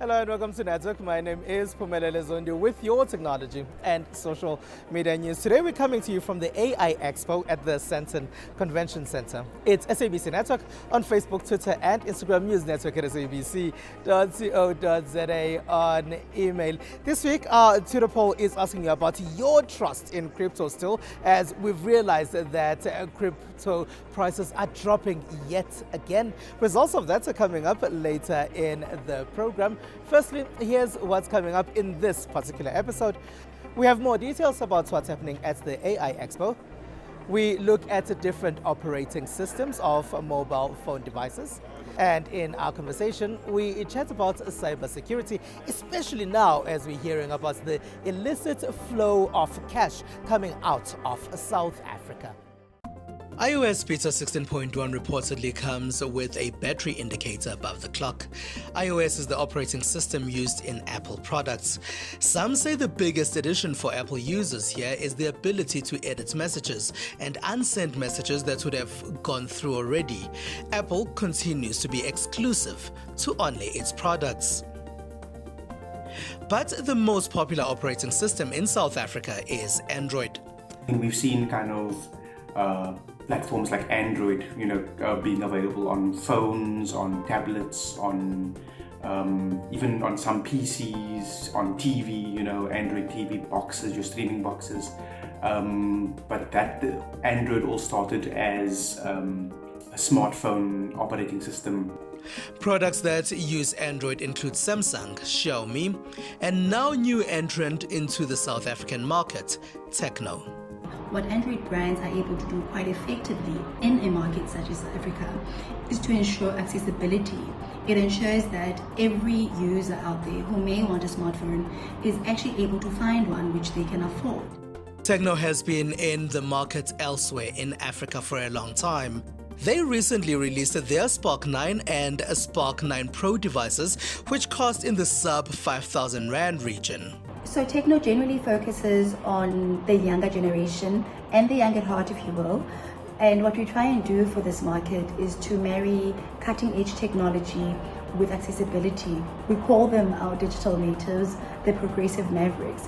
Hello and welcome to Network. My name is Phumelele Zondi with your technology and social media news. Today we're coming to you from the AI Expo at the Sandton Convention Center. It's SABC Network on Facebook, Twitter and Instagram. News Network at sabc.co.za on email. This week our Twitter poll is asking you about your trust in crypto still, as we've realized that crypto prices are dropping yet again. Results of that are coming up later in the program. Firstly, here's what's coming up in this particular episode. We have more details about what's happening at the AI Expo. We look at different operating systems of mobile phone devices. And in our conversation, we chat about cybersecurity, especially now as we're hearing about the illicit flow of cash coming out of South Africa. iOS Beta 16.1 reportedly comes with a battery indicator above the clock. iOS is the operating system used in Apple products. Some say the biggest addition for Apple users here is the ability to edit messages and unsend messages that would have gone through already. Apple continues to be exclusive to only its products. But the most popular operating system in South Africa is Android. We've seen kind of platforms like Android, being available on phones, on tablets, on even on some PCs, on TV, Android TV boxes, your streaming boxes. But Android all started as a smartphone operating system. Products that use Android include Samsung, Xiaomi, and now new entrant into the South African market, Tecno. What Android brands are able to do quite effectively in a market such as South Africa is to ensure accessibility. It ensures that every user out there who may want a smartphone is actually able to find one which they can afford. Tecno has been in the market elsewhere in Africa for a long time. They recently released their Spark 9 and Spark 9 Pro devices, which cost in the sub 5,000 Rand region. So Tecno generally focuses on the younger generation and the young at heart, if you will. And what we try and do for this market is to marry cutting-edge technology with accessibility. We call them our digital natives, the progressive mavericks.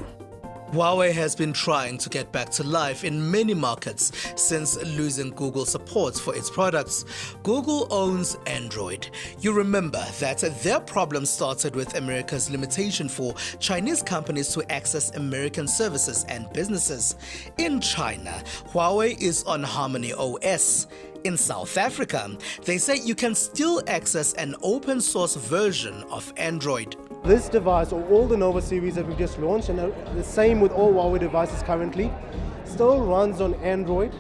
Huawei has been trying to get back to life in many markets since losing Google support for its products. Google owns Android. You remember that their problem started with America's limitation for Chinese companies to access American services and businesses. In China, Huawei is on Harmony OS. In South Africa, they say you can still access an open source version of Android. This device, or all the Nova series that we've just launched, and the same with all Huawei devices currently, still runs on Android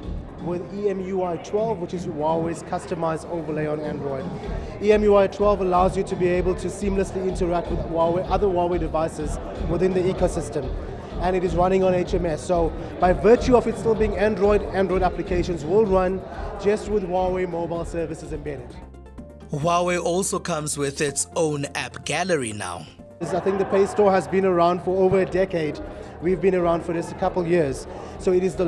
with EMUI 12, which is Huawei's customized overlay on Android. EMUI 12 allows you to be able to seamlessly interact with other Huawei devices within the ecosystem. And it is running on HMS. So by virtue of it still being Android applications will run just with Huawei mobile services embedded. Huawei also comes with its own app gallery now. I think the Play Store has been around for over a decade. We've been around for just a couple years. So it is the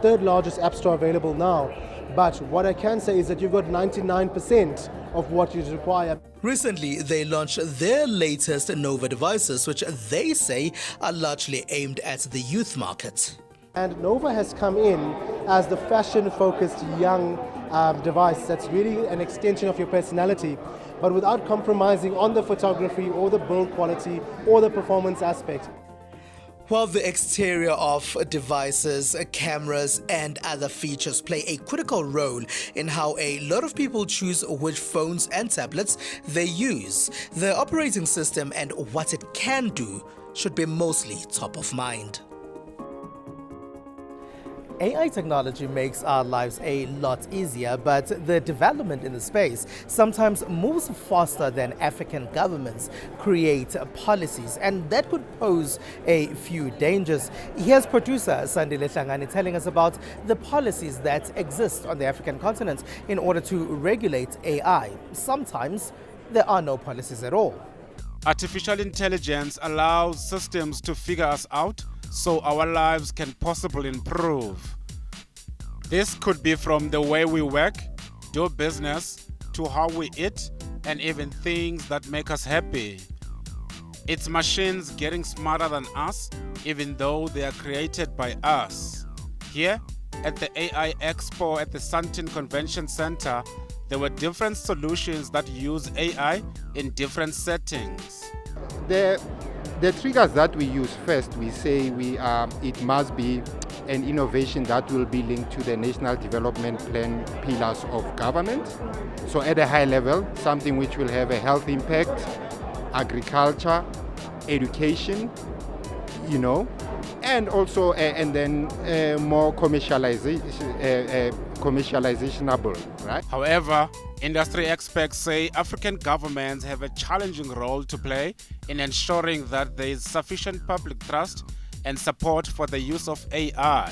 third largest app store available now. But what I can say is that you've got 99% of what you require. Recently, they launched their latest Nova devices, which they say are largely aimed at the youth market. And Nova has come in as the fashion-focused young device that's really an extension of your personality, but without compromising on the photography or the build quality or the performance aspect. While the exterior of devices, cameras and other features play a critical role in how a lot of people choose which phones and tablets they use, the operating system and what it can do should be mostly top of mind. AI technology makes our lives a lot easier, but the development in the space sometimes moves faster than African governments create policies, and that could pose a few dangers. Here's producer Sandile Hlangani telling us about the policies that exist on the African continent in order to regulate AI. Sometimes there are no policies at all. Artificial intelligence allows systems to figure us out so our lives can possibly improve. This could be from the way we work, do business, to how we eat, and even things that make us happy. It's machines getting smarter than us, even though they are created by us. Here, at the AI Expo at the Sandton Convention Center, there were different solutions that use AI in different settings. The triggers that we use first, we say it must be an innovation that will be linked to the National Development Plan pillars of government. So at a high level, something which will have a health impact, agriculture, education, and also and then more commercializationable, right? However, industry experts say African governments have a challenging role to play in ensuring that there is sufficient public trust and support for the use of AI.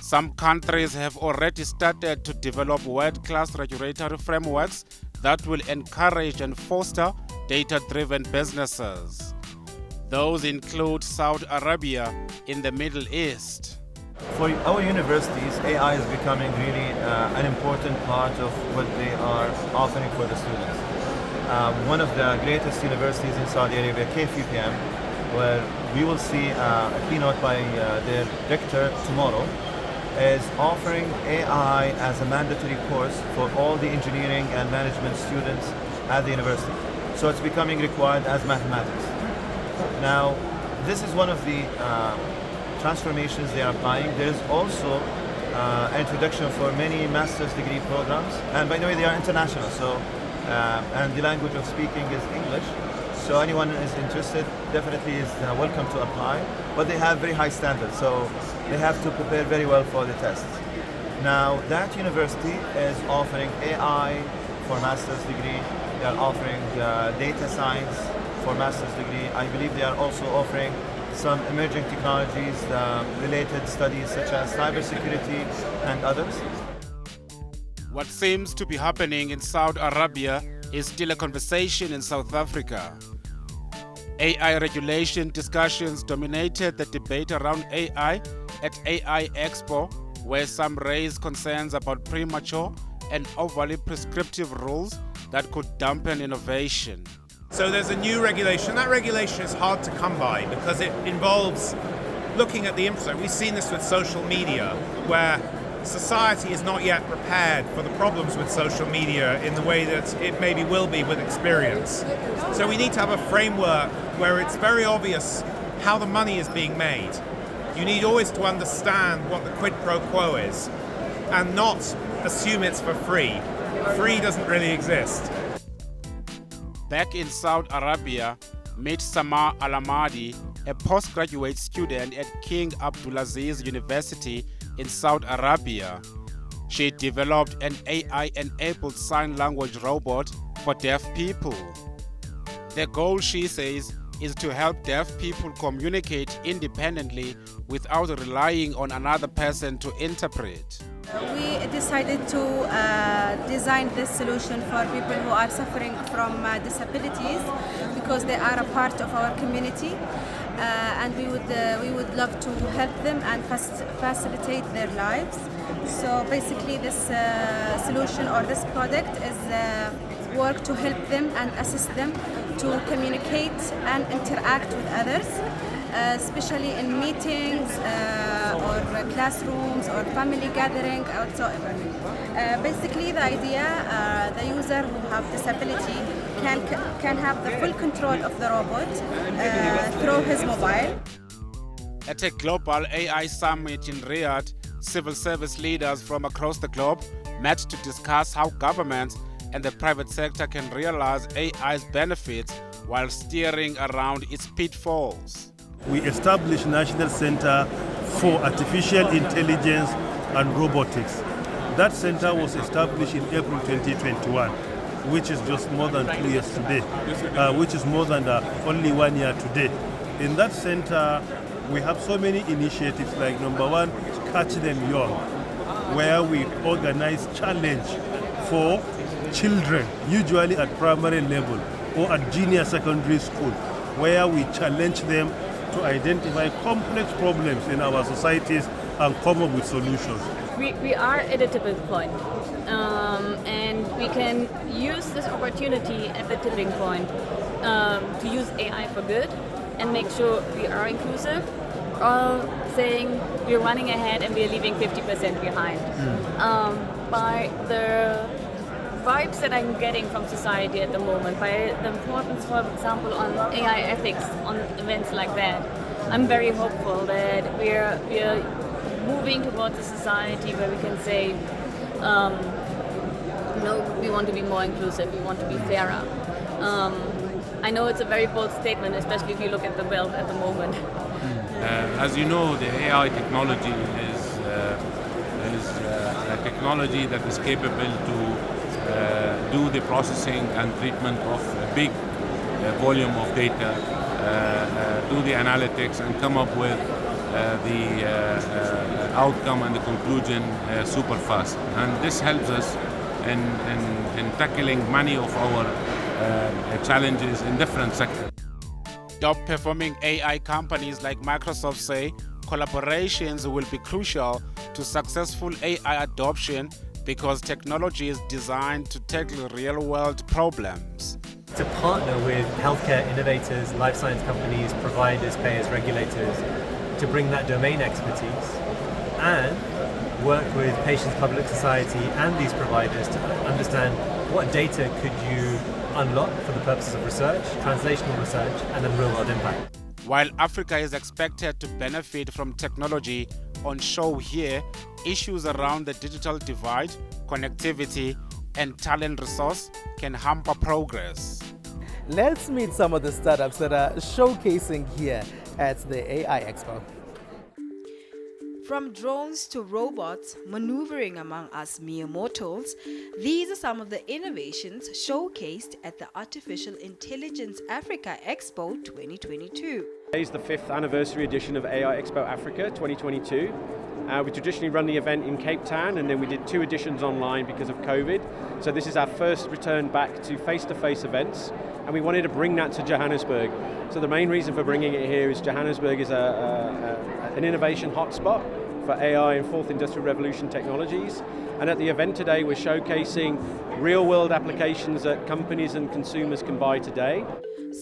Some countries have already started to develop world-class regulatory frameworks that will encourage and foster data-driven businesses. Those include Saudi Arabia in the Middle East. For our universities, AI is becoming really an important part of what they are offering for the students. One of the greatest universities in Saudi Arabia, KPMG, where we will see a keynote by their rector tomorrow, is offering AI as a mandatory course for all the engineering and management students at the university. So it's becoming required as mathematics. Now, this is one of the transformations they are applying. There is also an introduction for many master's degree programs, and by the way, they are international. So, and the language of speaking is English. So anyone who is interested definitely is welcome to apply. But they have very high standards, so they have to prepare very well for the tests. Now, that university is offering AI for master's degree. They are offering data science for master's degree. I believe they are also offering some emerging technologies, related studies such as cybersecurity and others. What seems to be happening in Saudi Arabia is still a conversation in South Africa. AI regulation discussions dominated the debate around AI at AI Expo, where some raised concerns about premature and overly prescriptive rules that could dampen innovation. So there's a new regulation. That regulation is hard to come by because it involves looking at the infrastructure. We've seen this with social media, where society is not yet prepared for the problems with social media in the way that it maybe will be with experience. So we need to have a framework where it's very obvious how the money is being made. You need always to understand what the quid pro quo is and not assume it's for free. Free doesn't really exist. Back in Saudi Arabia, meet Samar Al-Amadi, a postgraduate student at King Abdulaziz University in Saudi Arabia. She developed an AI-enabled sign language robot for deaf people. The goal, she says, is to help deaf people communicate independently without relying on another person to interpret. We decided to design this solution for people who are suffering from disabilities because they are a part of our community, and we would love to help them and facilitate their lives. So basically, this solution or this product is work to help them and assist them to communicate and interact with others, especially in meetings or classrooms or family gathering or whatsoever. Basically, the idea, the user who have disability can have the full control of the robot through his mobile. At a global AI summit in Riyadh, civil service leaders from across the globe met to discuss how governments and the private sector can realize AI's benefits while steering around its pitfalls. We established National Center for Artificial Intelligence and Robotics. That center was established in April 2021, which is just more than 2 years today, which is more than only 1 year today. In that center, we have so many initiatives like number one, Catch Them Young, where we organize challenge for children, usually at primary level or at junior secondary school, where we challenge them to identify complex problems in our societies and come up with solutions. We are at a tipping point. and we can use this opportunity at the tipping point to use AI for good and make sure we are inclusive, or saying we're running ahead and we're leaving 50% behind. By the vibes that I'm getting from society at the moment, by the importance, for example, on AI ethics, on events like that, I'm very hopeful that we're moving towards a society where we can say, no, we want to be more inclusive, we want to be fairer. I know it's a very bold statement, especially if you look at the world at the moment. As you know, the AI technology is a technology that is capable to do the processing and treatment of a big volume of data, do the analytics and come up with the outcome and the conclusion super fast. And this helps us in tackling many of our challenges in different sectors. Top-performing AI companies like Microsoft say collaborations will be crucial to successful AI adoption because technology is designed to tackle real-world problems. To partner with healthcare innovators, life science companies, providers, payers, regulators to bring that domain expertise and work with patients, public society and these providers to understand what data could you unlock for the purposes of research, translational research, and then real-world impact. While Africa is expected to benefit from technology on show here, issues around the digital divide, connectivity, and talent resource can hamper progress. Let's meet some of the startups that are showcasing here at the AI Expo. From drones to robots maneuvering among us mere mortals, these are some of the innovations showcased at the Artificial Intelligence Africa Expo 2022. Today is the 5th anniversary edition of AI Expo Africa 2022. We traditionally run the event in Cape Town, and then we did 2 editions online because of COVID. So this is our first return back to face-to-face events, and we wanted to bring that to Johannesburg. So the main reason for bringing it here is Johannesburg is an innovation hotspot for AI and 4th Industrial Revolution technologies. And at the event today, we're showcasing real-world applications that companies and consumers can buy today.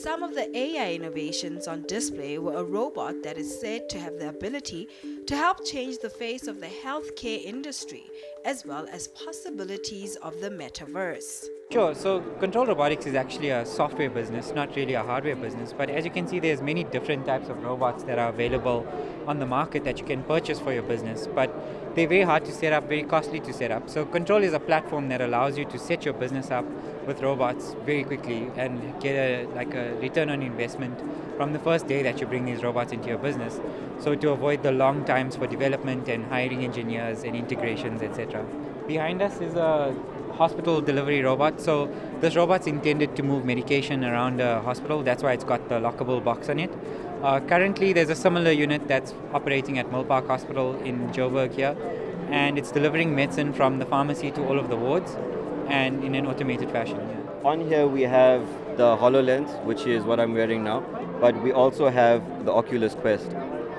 Some of the AI innovations on display were a robot that is said to have the ability to help change the face of the healthcare industry, as well as possibilities of the metaverse. Sure, so Control Robotics is actually a software business, not really a hardware business, but as you can see, there's many different types of robots that are available on the market that you can purchase for your business, but they're very hard to set up, very costly to set up. So Control is a platform that allows you to set your business up with robots very quickly and get a return on investment from the first day that you bring these robots into your business. So to avoid the long times for development and hiring engineers and integrations, etc. Behind us is a hospital delivery robot. So this robot's intended to move medication around a hospital. That's why it's got the lockable box on it. Currently, there's a similar unit that's operating at Mill Park Hospital in Joburg here, and it's delivering medicine from the pharmacy to all of the wards and in an automated fashion. Yeah. On here we have the HoloLens, which is what I'm wearing now, but we also have the Oculus Quest.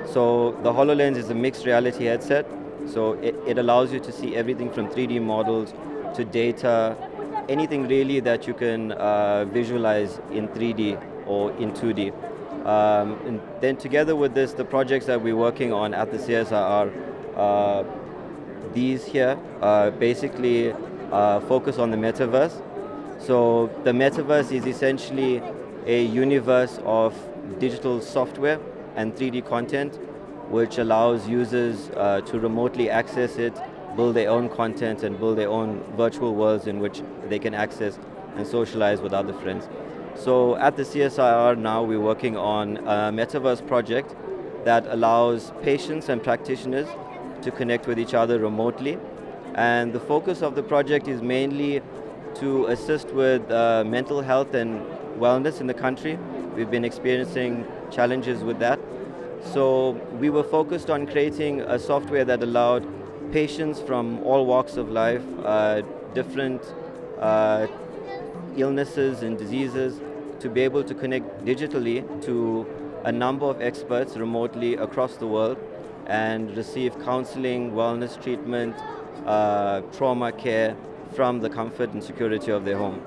So the HoloLens is a mixed reality headset, so it allows you to see everything from 3D models to data, anything really that you can visualize in 3D or in 2D. And then together with this, the projects that we're working on at the CSIR are these here, basically focus on the metaverse. So the metaverse is essentially a universe of digital software and 3D content, which allows users to remotely access it, build their own content and build their own virtual worlds in which they can access and socialize with other friends. So at the CSIR now we're working on a metaverse project that allows patients and practitioners to connect with each other remotely. And the focus of the project is mainly to assist with mental health and wellness in the country. We've been experiencing challenges with that. So we were focused on creating a software that allowed patients from all walks of life, different illnesses and diseases, to be able to connect digitally to a number of experts remotely across the world and receive counseling, wellness treatment, trauma care from the comfort and security of their home.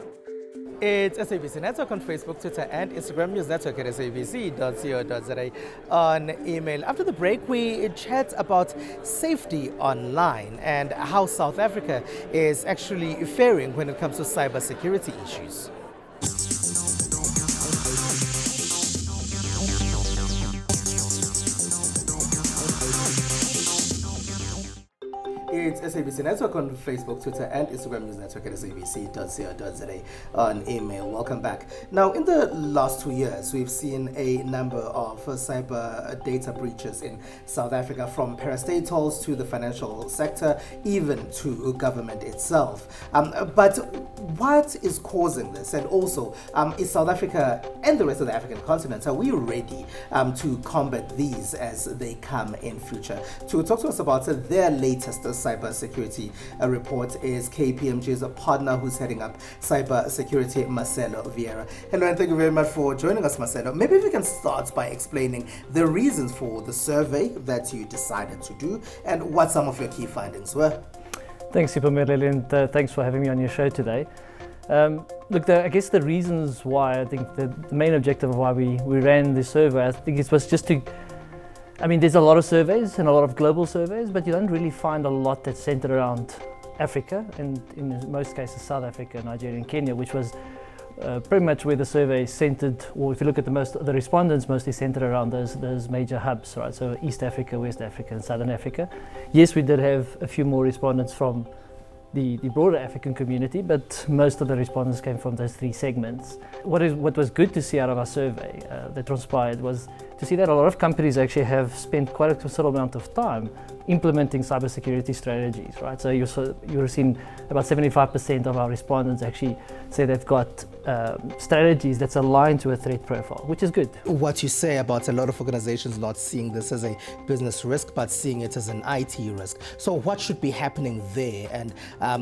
It's SABC Network on Facebook, Twitter, and Instagram. News Network at sabc.co.za. On email. After the break, we chat about safety online and how South Africa is actually faring when it comes to cybersecurity issues. It's SABC Network on Facebook, Twitter, and Instagram. News Network at sabc.co.za. On email. Welcome back. Now, in the last 2 years, we've seen a number of cyber data breaches in South Africa, from parastatals to the financial sector, even to government itself. But what is causing this? And also, is South Africa and the rest of the African continent, are we ready to combat these as they come in future? To talk to us about their latest cybersecurity report is KPMG's partner who's heading up cybersecurity, Marcello Vieira. Hello, and thank you very much for joining us, Marcello. Maybe we can start by explaining the reasons for the survey that you decided to do and what some of your key findings were. Thanks, Sipamele, and thanks for having me on your show today. Look, I guess the reasons why, I think the main objective of why we ran this survey, I think it was just to, I mean, there's a lot of surveys and a lot of global surveys, but you don't really find a lot that's centered around Africa, and in most cases South Africa, Nigeria and Kenya, which was pretty much where the survey centered, or if you look at the respondents, mostly centered around those major hubs, right? So East Africa, West Africa and Southern Africa. Yes, we did have a few more respondents from the broader African community, but most of the respondents came from those three segments. What was good to see out of our survey that transpired was to see that a lot of companies actually have spent quite a considerable amount of time implementing cybersecurity strategies, right? So you're seeing about 75% of our respondents actually say they've got strategies that's aligned to a threat profile, which is good. What you say about a lot of organizations not seeing this as a business risk, but seeing it as an IT risk. So what should be happening there, and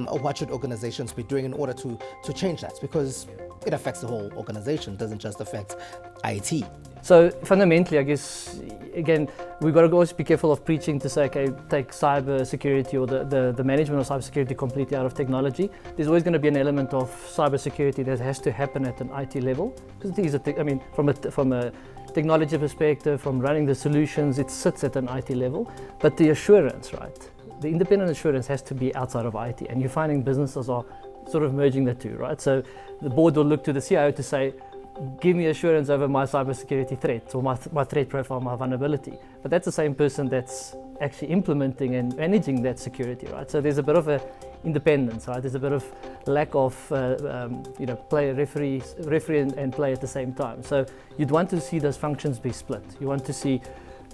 what should organizations be doing in order to change that? Because it affects the whole organization, doesn't just affect IT. So fundamentally, I guess, again, we've got to always be careful of preaching to say, okay, take cyber security or the management of cyber security completely out of technology. There's always going to be an element of cyber security that has to happen at an IT level. Because it is from a technology perspective, from running the solutions, it sits at an IT level. But the assurance, right? The independent assurance has to be outside of IT. And you're finding businesses are sort of merging the two, right? So the board will look to the CIO to say, give me assurance over my cybersecurity threat or my threat profile, my vulnerability. But that's the same person that's actually implementing and managing that security, right? So there's a bit of a independence, right? There's a bit of lack of, referee and play at the same time. So you'd want to see those functions be split. You want to see,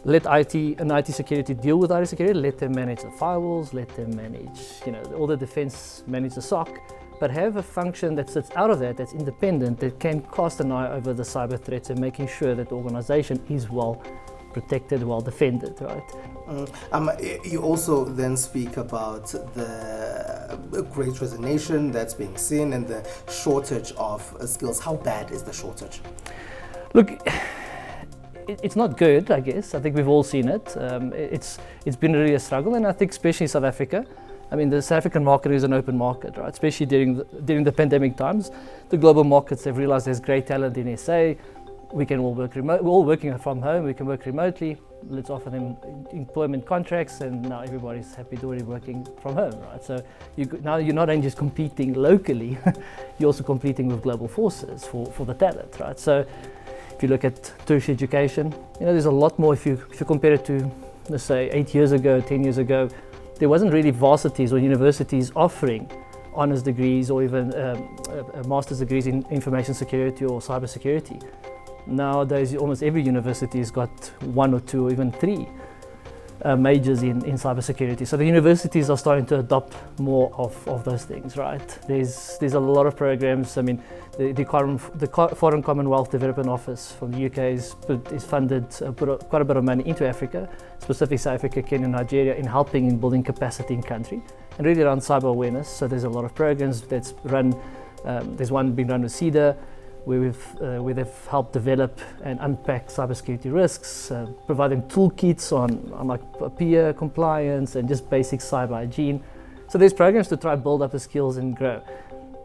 let IT security deal with IT security, let them manage the firewalls, let them manage, all the defense, manage the SOC. But have a function that sits out of that, that's independent, that can cast an eye over the cyber threats and making sure that the organization is well protected, well defended, right? You also then speak about the great resignation that's being seen and the shortage of skills. How bad is the shortage? Look, it's not good, I guess. I think we've all seen it. It's been really a struggle, and I think especially in South Africa, I mean, the South African market is an open market, right? Especially during the pandemic times. The global markets have realized there's great talent in SA. We can all work remote. We're all working from home. We can work remotely. Let's offer them employment contracts, and now everybody's happy already working from home, right? So now you're not only just competing locally, you're also competing with global forces for the talent, right? So if you look at tertiary education, there's a lot more. If you compare it to, let's say, 8 years ago, 10 years ago, there wasn't really varsities or universities offering honors degrees or even master's degrees in information security or cyber security. Nowadays, almost every university has got 1 or 2 or even 3 majors in cybersecurity. So the universities are starting to adopt more of those things, right? There's a lot of programs. I mean, the Foreign Commonwealth Development Office from the UK is funded, put quite a bit of money into Africa, specifically South Africa, Kenya, Nigeria, in helping in building capacity in country and really around cyber awareness. So there's a lot of programs that's run. There's one being run with CEDA, where they've helped develop and unpack cybersecurity risks, provide them toolkits on like peer compliance and just basic cyber hygiene. So there's programs to try build up the skills and grow.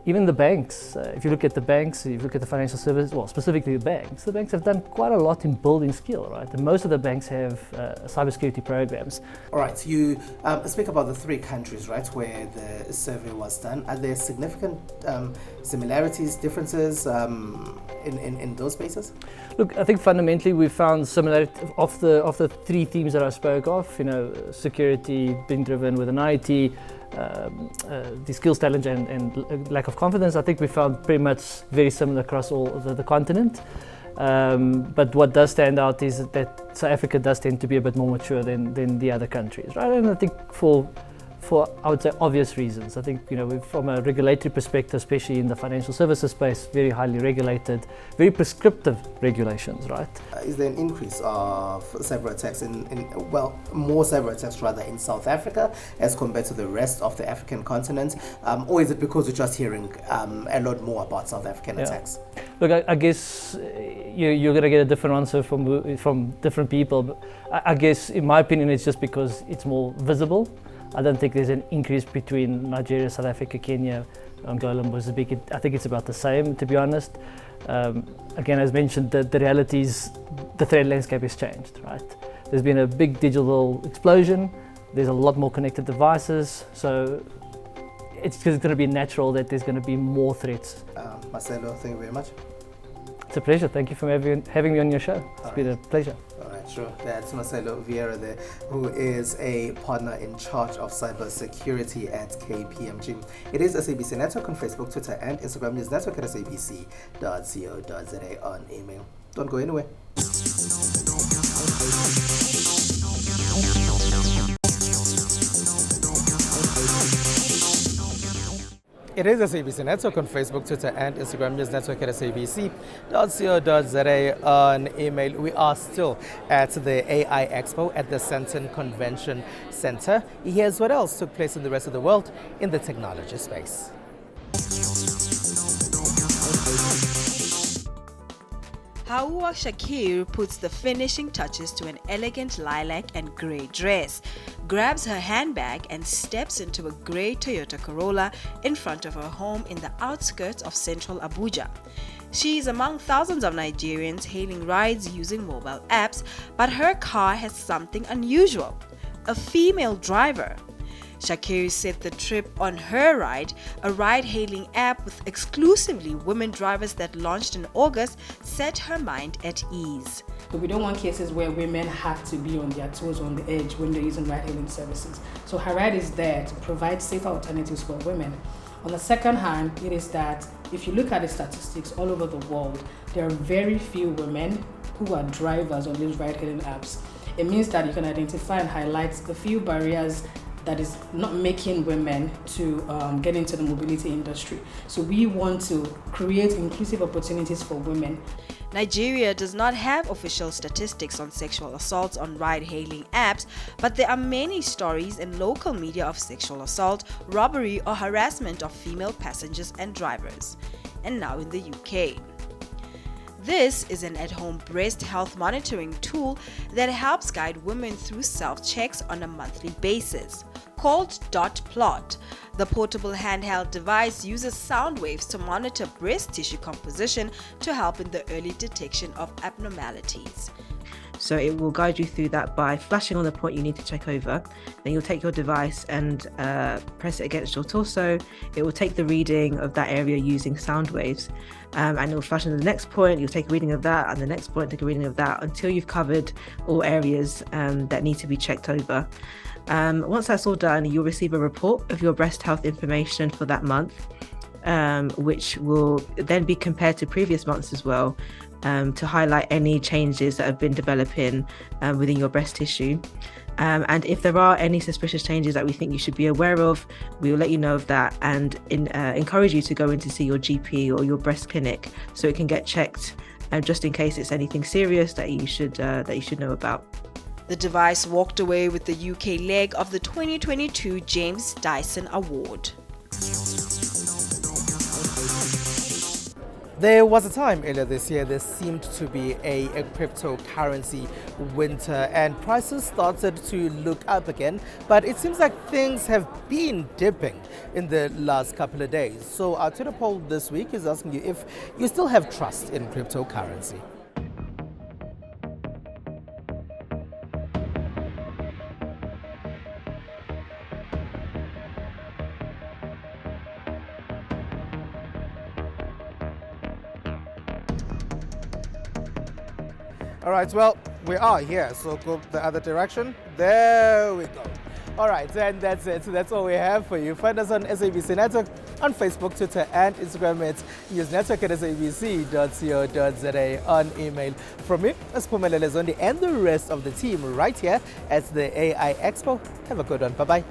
Even the banks, if you look at the banks, if you look at the financial services, well, specifically the banks have done quite a lot in building skill, right? And most of the banks have cybersecurity programs. All right, you speak about the 3 countries, right, where the survey was done. Are there significant similarities, differences in those spaces? Look, I think fundamentally we found similarity of the 3 themes that I spoke of. Security being driven with an IT, the skills challenge and lack of confidence. I think we found pretty much very similar across all the continent. But what does stand out is that South Africa does tend to be a bit more mature than the other countries, right? And I think for I would say obvious reasons. I think from a regulatory perspective, especially in the financial services space, very highly regulated, very prescriptive regulations, right? Is there an increase of cyber attacks more cyber attacks rather in South Africa as compared to the rest of the African continent, or is it because we're just hearing a lot more about South African attacks? Look, I guess you're going to get a different answer from different people. But I guess, in my opinion, it's just because it's more visible. I don't think there's an increase between Nigeria, South Africa, Kenya, Angola, Mozambique. I think it's about the same, to be honest. Again, as mentioned, the reality is the threat landscape has changed, right? There's been a big digital explosion. There's a lot more connected devices. So it's going to be natural that there's going to be more threats. Marcello, thank you very much. It's a pleasure. Thank you for having me on your show. It's been a pleasure. Sure, that's Marcello Vieira there, who is a partner in charge of cybersecurity at KPMG. It is SABC Network on Facebook, Twitter, and Instagram. News Network at sabc.co.za on email. Don't go anywhere. It is SABC Network on Facebook, Twitter, and Instagram. News Network at sabc.co.za on email. We are still at the AI Expo at the Sandton Convention Center. Here's what else took place in the rest of the world in the technology space. Hawa Shakir puts the finishing touches to an elegant lilac and grey dress, grabs her handbag and steps into a grey Toyota Corolla in front of her home in the outskirts of central Abuja. She is among thousands of Nigerians hailing rides using mobile apps, but her car has something unusual: a female driver. Shakir said the trip on her ride, a ride-hailing app with exclusively women drivers that launched in August, set her mind at ease. So we don't want cases where women have to be on their toes, on the edge when they're using ride-hailing services. So her ride is there to provide safer alternatives for women. On the second hand, it is that if you look at the statistics all over the world, there are very few women who are drivers on these ride-hailing apps. It means that you can identify and highlight a few barriers that is not making women to get into the mobility industry. So we want to create inclusive opportunities for women. Nigeria does not have official statistics on sexual assaults on ride-hailing apps, but there are many stories in local media of sexual assault, robbery, or harassment of female passengers and drivers. And now in the UK. This is an at-home breast health monitoring tool that helps guide women through self-checks on a monthly basis. Called Plot, the portable handheld device uses sound waves to monitor breast tissue composition to help in the early detection of abnormalities. So it will guide you through that by flashing on the point you need to check over. Then you'll take your device and press it against your torso. It will take the reading of that area using sound waves. And it will flash on the next point. You'll take a reading of that, and the next point, take a reading of that, until you've covered all areas that need to be checked over. Once that's all done, you'll receive a report of your breast health information for that month, which will then be compared to previous months as well, to highlight any changes that have been developing within your breast tissue. And if there are any suspicious changes that we think you should be aware of, we will let you know of that and encourage you to go in to see your GP or your breast clinic so it can get checked, just in case it's anything serious that you should know about. The device walked away with the UK leg of the 2022 James Dyson Award. There was a time earlier this year there seemed to be a cryptocurrency winter and prices started to look up again, but it seems like things have been dipping in the last couple of days. So our Twitter poll this week is asking you if you still have trust in cryptocurrency. All right, well, we are here, so go the other direction. There we go. All right, and that's it. So that's all we have for you. Find us on SABC Network, on Facebook, Twitter, and Instagram. It's newsnetwork at sabc.co.za, on email. From me, Spumelele Zondi, and the rest of the team right here at the AI Expo. Have a good one. Bye-bye.